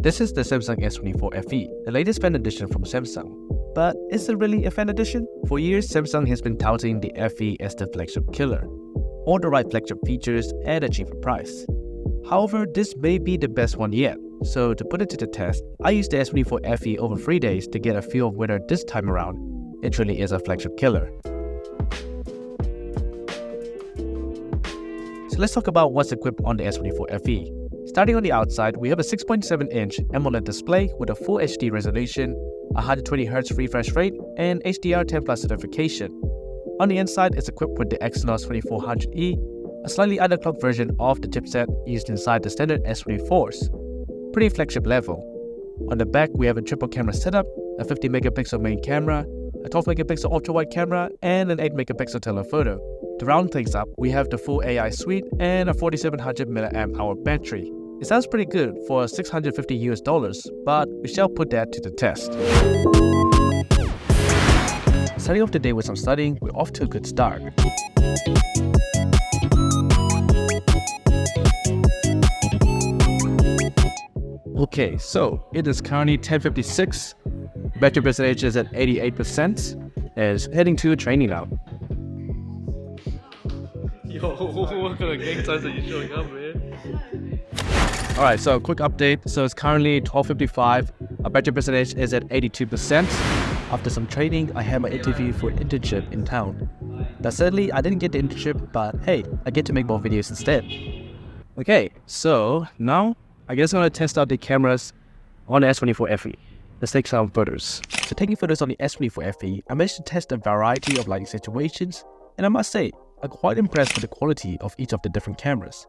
This is the Samsung S24FE, the latest fan edition from Samsung. But is it really a fan edition? For years, Samsung has been touting the FE as the flagship killer. All the right flagship features at a cheaper price. However, this may be the best one yet. So to put it to the test, I used the S24FE over 3 days to get a feel of whether this time around, it truly is a flagship killer. So let's talk about what's equipped on the S24FE. Starting on the outside, we have a 6.7-inch AMOLED display with a Full HD resolution, 120Hz refresh rate, and HDR10+ certification. On the inside, it's equipped with the Exynos 2400E, a slightly underclocked version of the chipset used inside the standard S24s. Pretty flagship level. On the back, we have a triple camera setup, a 50MP main camera, a 12MP ultra-wide camera, and an 8MP telephoto. To round things up, we have the full AI suite and a 4700 mAh battery. It sounds pretty good for $650, but we shall put that to the test. Starting off the day with some studying, we're off to a good start. Okay, so it is currently 10:56. Battery percentage is at 88%. And it's heading to a training now. Yo, what kind of gang signs are you showing up, man? Alright, so quick update. So it's currently 12:55. Our battery percentage is at 82%. After some training, I had my interview for an internship in town. Now sadly, I didn't get the internship, but hey, I get to make more videos instead. Okay, so now I guess I'm going to test out the cameras on the S24FE. Let's take some photos. So taking photos on the S24FE, I managed to test a variety of lighting situations, and I must say, I'm quite impressed with the quality of each of the different cameras.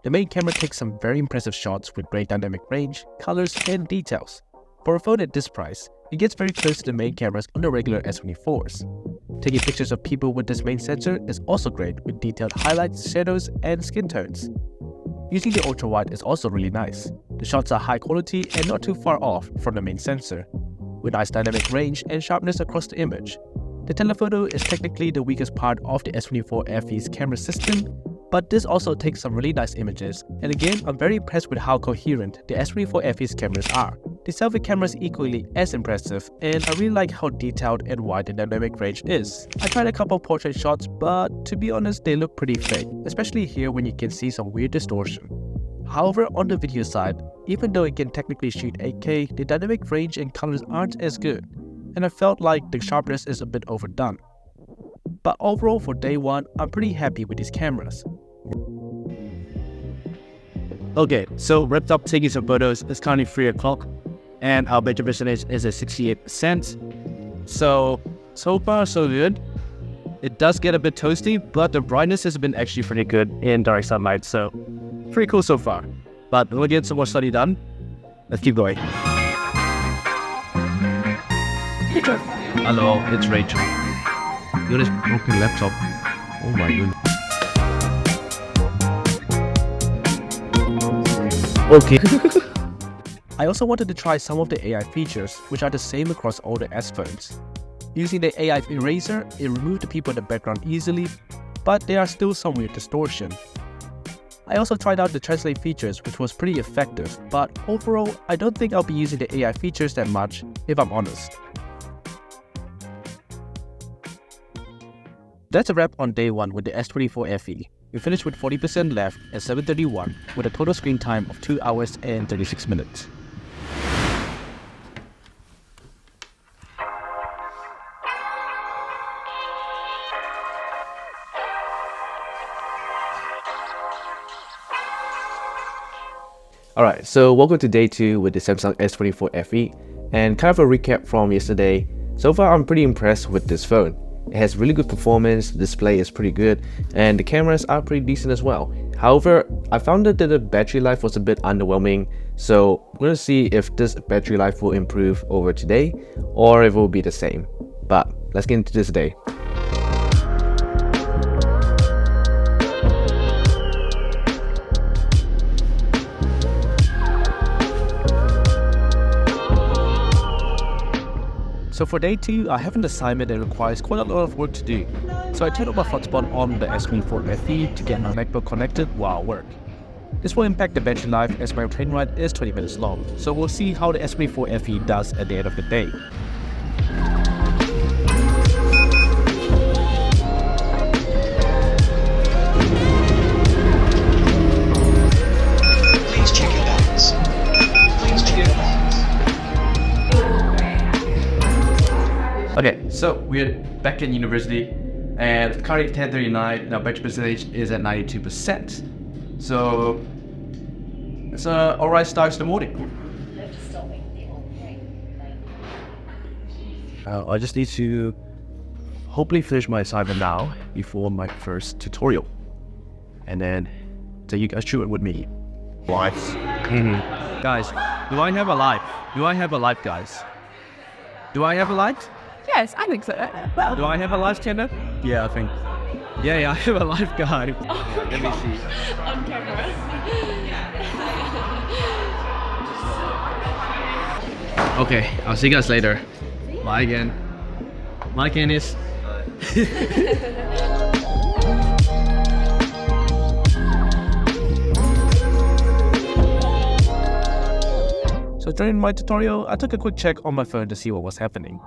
The main camera takes some very impressive shots with great dynamic range, colors, and details. For a phone at this price, it gets very close to the main cameras on the regular S24s. Taking pictures of people with this main sensor is also great with detailed highlights, shadows, and skin tones. Using the ultra-wide is also really nice. The shots are high quality and not too far off from the main sensor, with nice dynamic range and sharpness across the image. The telephoto is technically the weakest part of the S24FE's camera system, but this also takes some really nice images, and again, I'm very impressed with how coherent the S24FE's cameras are. The selfie camera is equally as impressive, and I really like how detailed and wide the dynamic range is. I tried a couple portrait shots, but to be honest, they look pretty fake, especially here when you can see some weird distortion. However, on the video side, even though it can technically shoot 8K, the dynamic range and colors aren't as good, and I felt like the sharpness is a bit overdone. But overall for day one, I'm pretty happy with these cameras. Okay, so wrapped up taking some photos. It's currently 3 o'clock and our battery percentage is at 68%. So far so good. It does get a bit toasty, but the brightness has been actually pretty good in direct sunlight, so pretty cool so far. But we'll get some more study done. Let's keep going. Hello, it's Rachel. You're this broken laptop. Oh my goodness. Okay. I also wanted to try some of the AI features, which are the same across all the S phones. Using the AI eraser, it removed the people in the background easily, but there are still some weird distortion. I also tried out the translate features, which was pretty effective, but overall, I don't think I'll be using the AI features that much, if I'm honest. That's a wrap on day one with the S24FE. We finished with 40% left at 7:31 with a total screen time of 2 hours and 36 minutes. Alright, so welcome to day 2 with the Samsung S24FE, and kind of a recap from yesterday. So far I'm pretty impressed with this phone. It has really good performance, the display is pretty good, and the cameras are pretty decent as well. However, I found that the battery life was a bit underwhelming, so we're going to see if this battery life will improve over today, or if it will be the same. But let's get into this day. So for day 2, I have an assignment that requires quite a lot of work to do. So I turned on my hotspot on the S24FE to get my MacBook connected while I work. This will impact the battery life as my train ride is 20 minutes long, so we'll see how the S24FE does at the end of the day. Please check your bags. Please check your bags. Okay, so we're back in university and it's currently 10:39. Now battery percentage is at 92%. So it's an alright start to the morning. I just need to hopefully finish my assignment now before my first tutorial, and then take you guys through it with me. Lights. Guys, do I have a light? Do I have a light, guys? Do I have a light? Yes, I think so. Well, Do I have a life, Kendra? Yeah, I think. Yeah, I have a life guy. Let me see. on camera. Okay, I'll see you guys later. Bye again. Bye, Candice. So during my tutorial, I took a quick check on my phone to see what was happening.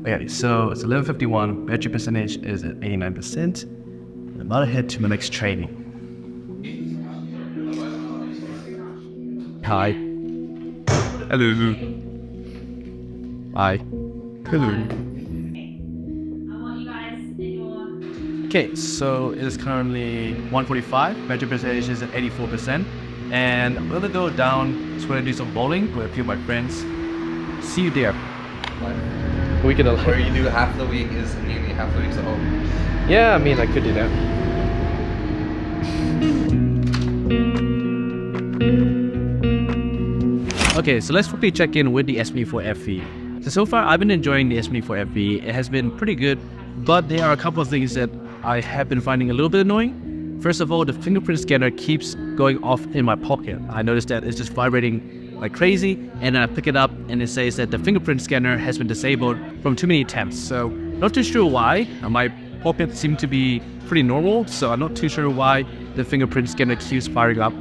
Okay, so it's 11:51, battery percentage is at 89%. I'm about to head to my next training. Hi. Hello. Hi. Hello. Okay, so it is currently 1:45, battery percentage is at 84%. And I'm gonna go down to do some bowling with a few of my friends. See you there. Weekend alone. Where you do half the week is in uni, half the week's at home. Yeah, I mean, I could do that. Okay, so let's quickly check in with the S24FE. So far, I've been enjoying the S24FE. It has been pretty good, but there are a couple of things that I have been finding a little bit annoying. First of all, the fingerprint scanner keeps going off in my pocket. I noticed that it's just vibrating like crazy, and then I pick it up and it says that the fingerprint scanner has been disabled from too many attempts. So not too sure why. My pocket seemed to be pretty normal, so I'm not too sure why the fingerprint scanner keeps firing up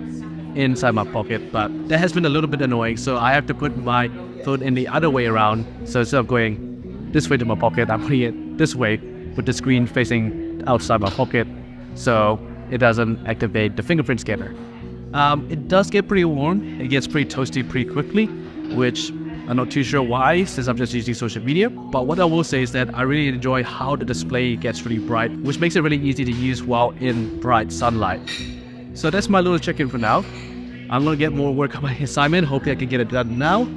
inside my pocket, but that has been a little bit annoying. So I have to put my phone in the other way around. So instead of going this way to my pocket, I'm putting it this way with the screen facing outside my pocket, so it doesn't activate the fingerprint scanner. It does get pretty warm. It gets pretty toasty pretty quickly, which I'm not too sure why, since I'm just using social media. But what I will say is that I really enjoy how the display gets really bright, which makes it really easy to use while in bright sunlight. So that's my little check-in for now. I'm gonna get more work on my assignment. Hopefully I can get it done now,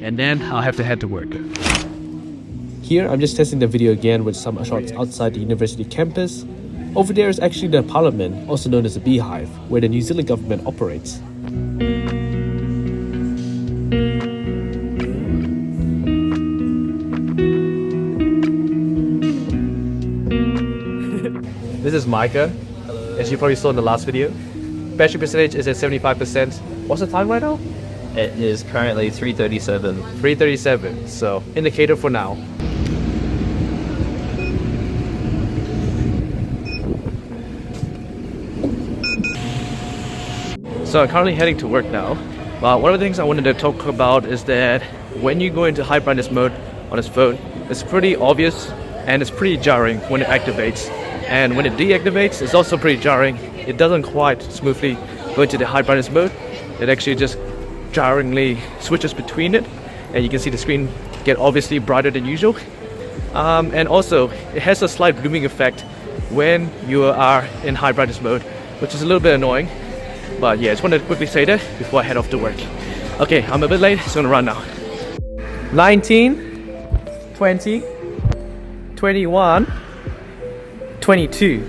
and then I'll have to head to work. Here, I'm just testing the video again with some shots outside the university campus. Over there is actually the parliament, also known as the Beehive, where the New Zealand government operates. This is Micah, as you probably saw in the last video. Battery percentage is at 75%. What's the time right now? It is currently 3:37. 3:37, so indicator for now. So I'm currently heading to work now. But one of the things I wanted to talk about is that when you go into high brightness mode on this phone, it's pretty obvious and it's pretty jarring when it activates. And when it deactivates, it's also pretty jarring. It doesn't quite smoothly go into the high brightness mode. It actually just jarringly switches between it, and you can see the screen get obviously brighter than usual. And also, it has a slight blooming effect when you are in high brightness mode, which is a little bit annoying. But yeah, I just wanted to quickly say that before I head off to work. Okay, I'm a bit late, so I'm gonna run now. 19, 20, 21, 22.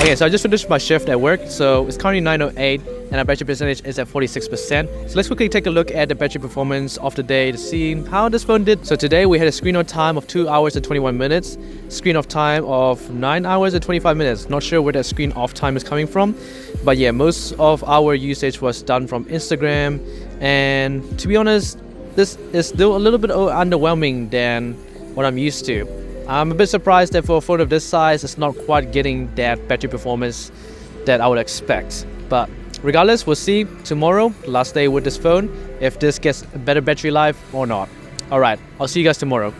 Okay, so I just finished my shift at work, so it's currently 9:08 and our battery percentage is at 46%. So let's quickly take a look at the battery performance of the day to see how this phone did. So today we had a screen on time of 2 hours and 21 minutes, screen off time of 9 hours and 25 minutes. Not sure where that screen off time is coming from, but yeah, most of our usage was done from Instagram, And to be honest, this is still a little bit underwhelming than what I'm used to. I'm a bit surprised that for a phone of this size, it's not quite getting that battery performance that I would expect. But regardless, we'll see tomorrow, last day with this phone, if this gets a better battery life or not. Alright, I'll see you guys tomorrow.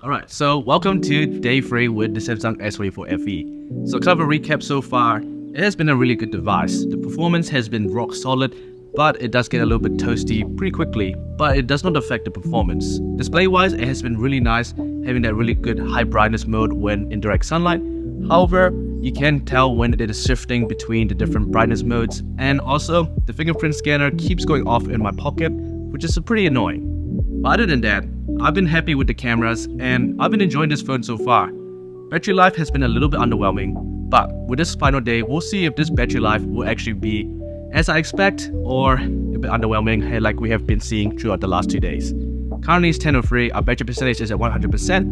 Alright, so welcome to day 3 with the Samsung S24FE. So kind of a recap so far, it has been a really good device. The performance has been rock solid, but it does get a little bit toasty pretty quickly, but it does not affect the performance. Display-wise, it has been really nice, having that really good high brightness mode when in direct sunlight. However, you can tell when it is shifting between the different brightness modes, and also the fingerprint scanner keeps going off in my pocket, which is pretty annoying. But other than that, I've been happy with the cameras and I've been enjoying this phone so far. Battery life has been a little bit underwhelming, but with this final day, we'll see if this battery life will actually be as I expect or a bit underwhelming like we have been seeing throughout the last 2 days. Currently it's 10:03, our battery percentage is at 100%.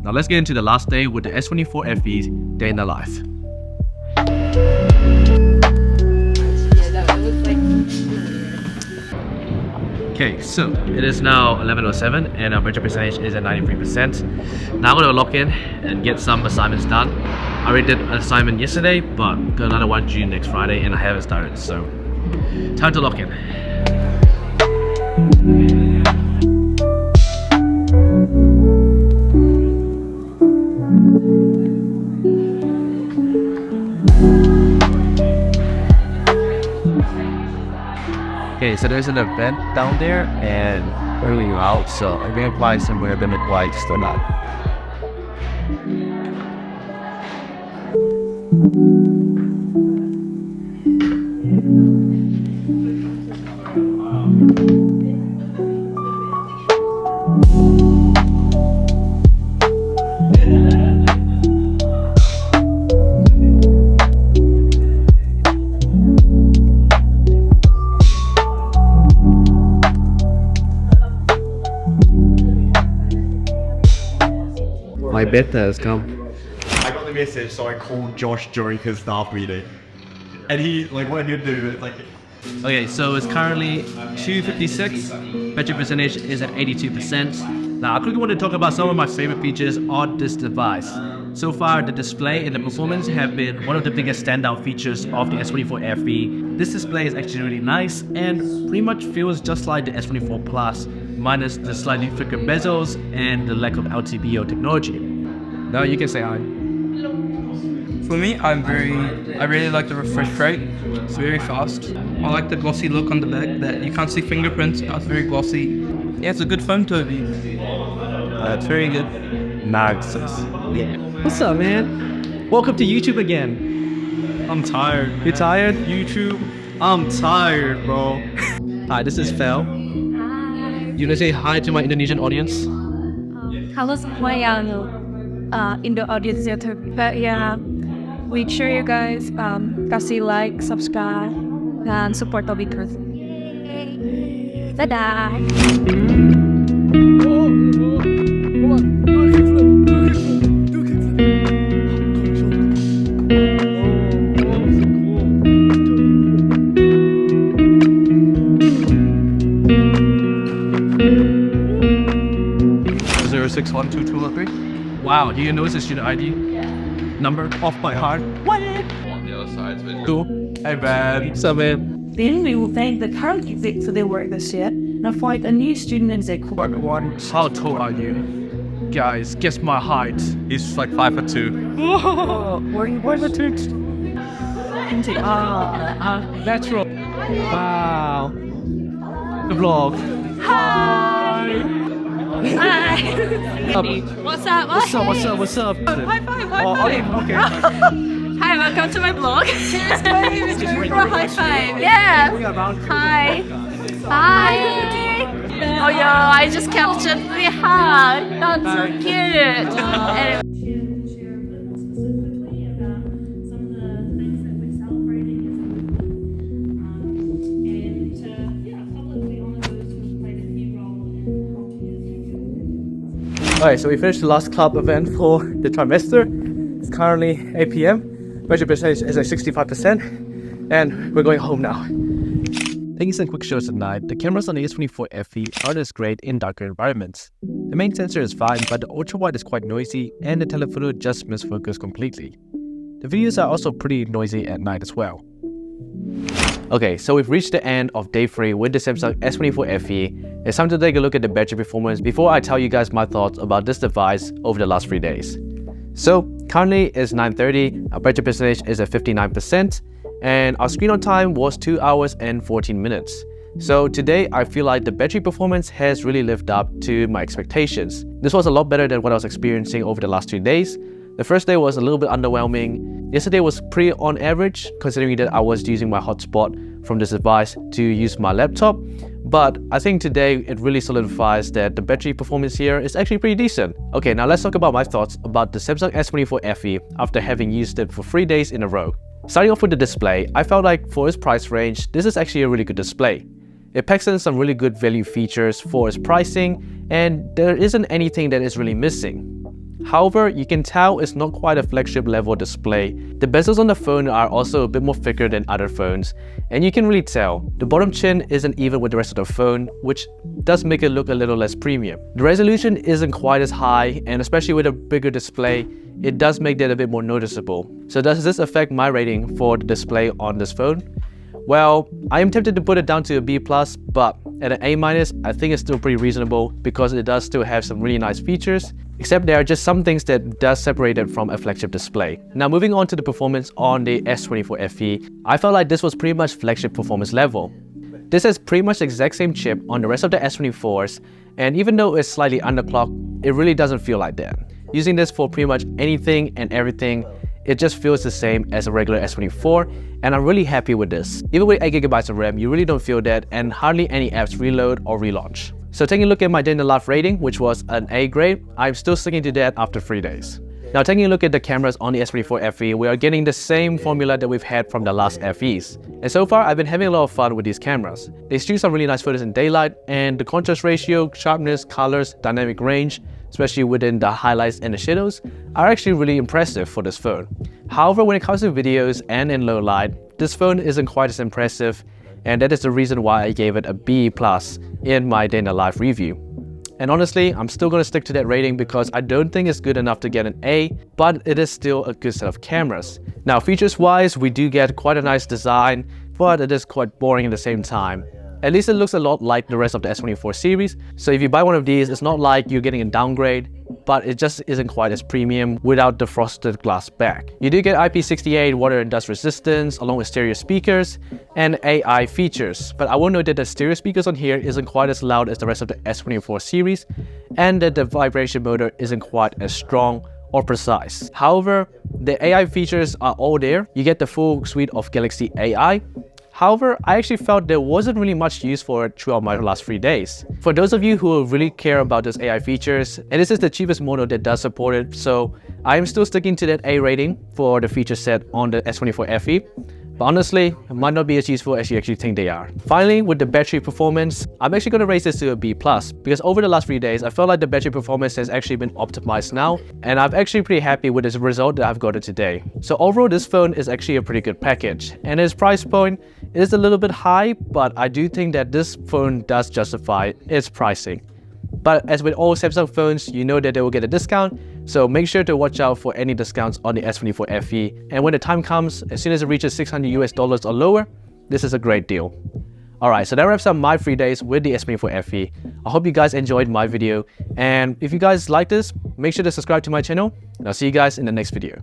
Now let's get into the last day with the S24FE's day in the life. Okay, so it is now 11:07 and our battery percentage is at 93%. Now I'm gonna log in and get some assignments done. I already did an assignment yesterday, but got another one due next Friday and I haven't started, so time to log in. Okay, so there's an event down there and we're going out, so I'm going to find somewhere a bit white or not. My beta has come. I got the message, so I called Josh during his staff meeting. And he, like, what did he do? It's like... Okay, so it's currently 2:56. Battery percentage is at 82%. Now, I quickly want to talk about some of my favorite features on this device. So far, the display and the performance have been one of the biggest standout features of the S24FE. This display is actually really nice and pretty much feels just like the S24 Plus, minus the slightly thicker bezels and the lack of LTPO technology. Now you can say hi. For me, I really like the refresh rate. It's very fast. I like the glossy look on the back that you can't see fingerprints, but it's very glossy. Yeah, it's a good phone, Toby. It's very good. Nice. Yeah. What's up, man? Welcome to YouTube again. I'm tired. You tired? YouTube. I'm tired, bro. Hi, this is Fel. You wanna say hi to my Indonesian audience? Halo semua yang Indo audience ya, but yeah, make sure you guys kasih like, subscribe, dan support Toby terus. Dadah. Wow, do you know the student ID? Yeah. Number off by heart. What? On the other side, so Cool. Hey man. What's up, man? Then we will thank the current exec for their work this year and appoint a new student exec. How tall are you? Guys, guess my height. he's like 5'2". Natural. Wow. The vlog. Hi. What's up? What's up? High five. Okay. Hi, welcome to my blog. For a high five. Yeah. Hi. Hi. Oh yeah, I just captured the heart. That's so cute. Anyway. Alright, so we finished the last club event for the trimester. It's currently 8 p.m. Battery percentage is at 65%, and we're going home now. Taking some quick shots at night, the cameras on the S24FE aren't as great in darker environments. The main sensor is fine, but the ultra-wide is quite noisy and the telephoto just misfocuses completely. The videos are also pretty noisy at night as well. Okay, so we've reached the end of day 3 with the Samsung S24FE. It's time to take a look at the battery performance before I tell you guys my thoughts about this device over the last 3 days. So currently it's 9:30, our battery percentage is at 59%, and our screen on time was 2 hours and 14 minutes. So today I feel like the battery performance has really lived up to my expectations. This was a lot better than what I was experiencing over the last 2 days. The first day was a little bit underwhelming. Yesterday was pretty on average, considering that I was using my hotspot from this device to use my laptop. But I think today it really solidifies that the battery performance here is actually pretty decent. Okay, now let's talk about my thoughts about the Samsung S24FE after having used it for 3 days in a row. Starting off with the display, I felt like for its price range, this is actually a really good display. It packs in some really good value features for its pricing, and there isn't anything that is really missing. However, you can tell it's not quite a flagship level display. The bezels on the phone are also a bit more thicker than other phones, and you can really tell the bottom chin isn't even with the rest of the phone, which does make it look a little less premium. The resolution isn't quite as high, and especially with a bigger display, it does make that a bit more noticeable. So does this affect my rating for the display on this phone? Well, I am tempted to put it down to a B+, but at an A-, I think it's still pretty reasonable because it does still have some really nice features, except there are just some things that does separate it from a flagship display. Now moving on to the performance on the S24FE, I felt like this was pretty much flagship performance level. This has pretty much the exact same chip on the rest of the S24s, and even though it's slightly underclocked, it really doesn't feel like that. Using this for pretty much anything and everything, it just feels the same as a regular S24, and I'm really happy with this. Even with 8GB of RAM, you really don't feel that, and hardly any apps reload or relaunch. So taking a look at my day in the life rating, which was an A grade, I'm still sticking to that after 3 days. Now taking a look at the cameras on the S24FE, we are getting the same formula that we've had from the last FEs. And so far, I've been having a lot of fun with these cameras. They shoot some really nice photos in daylight, and the contrast ratio, sharpness, colors, dynamic range, especially within the highlights and the shadows, are actually really impressive for this phone. However, when it comes to videos and in low light, this phone isn't quite as impressive, and that is the reason why I gave it a B+ in my day in the life review. And honestly, I'm still going to stick to that rating because I don't think it's good enough to get an A, but it is still a good set of cameras. Now features wise, we do get quite a nice design, but it is quite boring at the same time. At least it looks a lot like the rest of the S24 series, so if you buy one of these, it's not like you're getting a downgrade, but it just isn't quite as premium without the frosted glass back. You do get IP68 water and dust resistance along with stereo speakers and AI features, but I will note that the stereo speakers on here isn't quite as loud as the rest of the S24 series, and that the vibration motor isn't quite as strong or precise. However, the AI features are all there. You get the full suite of Galaxy AI. However, I actually felt there wasn't really much use for it throughout my last 3 days. For those of you who really care about those AI features, and this is the cheapest model that does support it, so I am still sticking to that A rating for the feature set on the S24FE. But honestly, it might not be as useful as you actually think they are. Finally, with the battery performance, I'm actually going to raise this to a B+, because over the last 3 days, I felt like the battery performance has actually been optimized now, and I'm actually pretty happy with this result that I've gotten today. So overall, this phone is actually a pretty good package, and its price point is a little bit high, but I do think that this phone does justify its pricing. But as with all Samsung phones, you know that they will get a discount, so make sure to watch out for any discounts on the S24FE. And when the time comes, as soon as it reaches $600 or lower, this is a great deal. Alright, so that wraps up my 3 days with the S24FE. I hope you guys enjoyed my video, and if you guys like this, make sure to subscribe to my channel, and I'll see you guys in the next video.